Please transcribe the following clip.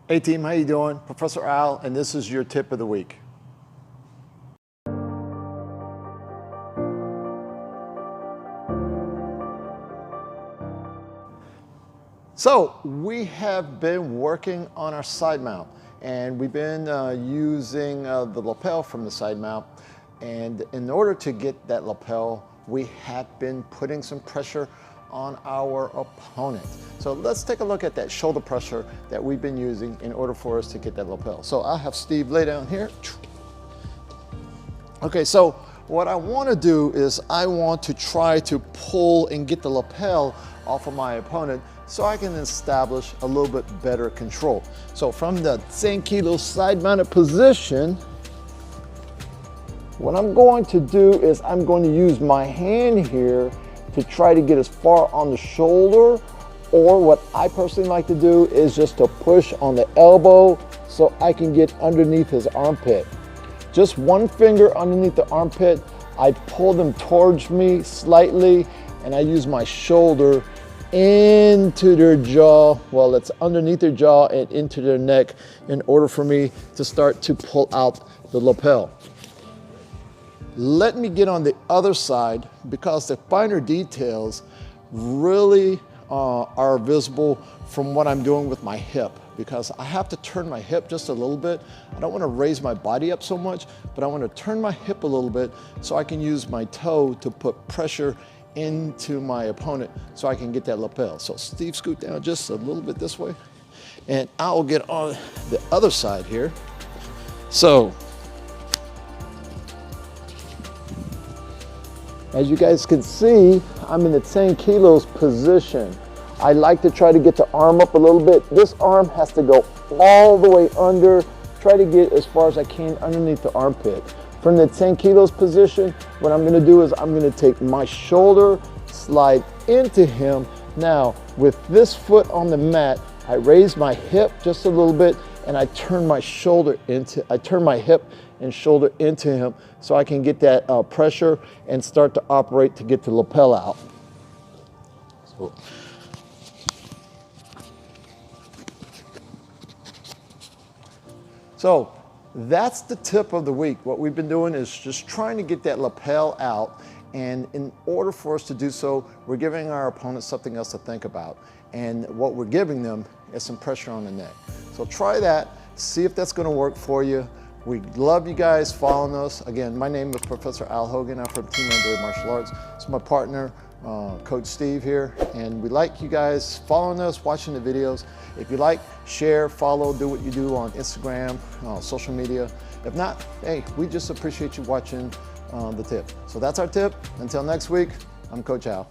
Hey team, how you doing? Professor Al, and this is your tip of the week. So we have been working on our side mount, and we've been using the lapel from the side mount. And in order to get that lapel, we have been putting some pressure on our opponent. So let's take a look at that shoulder pressure that we've been using in order for us to get that lapel. So I'll have Steve lay down here. Okay, so what I want to do is I want to try to pull and get the lapel off of my opponent so I can establish a little bit better control. So from the 10 kilo side mounted position, what I'm going to do is I'm going to use my hand here to try to get as far on the shoulder, or what I personally like to do is just to push on the elbow so I can get underneath his armpit. Just one finger underneath the armpit, I pull them towards me slightly, and I use my shoulder into their jaw, well, it's underneath their jaw and into their neck in order for me to start to pull out the lapel. Let me get on the other side, because the finer details really are visible from what I'm doing with my hip, because I have to turn my hip just a little bit. I don't want to raise my body up so much, but I want to turn my hip a little bit so I can use my toe to put pressure into my opponent so I can get that lapel. So Steve, scoot down just a little bit this way, and I'll get on the other side here. So as you guys can see, I'm in the 10 kilos position. I like to try to get the arm up a little bit. This arm has to go all the way under. Try to get as far as I can underneath the armpit. From the 10 kilos position, what I'm gonna do is I'm gonna take my shoulder, slide into him. Now, with this foot on the mat, I raise my hip just a little bit, and I turn my hip and shoulder into him so I can get that pressure and start to operate to get the lapel out. So that's the tip of the week. What we've been doing is just trying to get that lapel out, and in order for us to do so, we're giving our opponents something else to think about. And what we're giving them is some pressure on the neck. So try that, see if that's gonna work for you. We love you guys following us. Again, my name is Professor Al Hogan. I'm from Team Android Martial Arts. It's my partner, Coach Steve here. And we like you guys following us, watching the videos. If you like, share, follow, do what you do on Instagram, social media. If not, hey, we just appreciate you watching the tip. So that's our tip. Until next week, I'm Coach Al.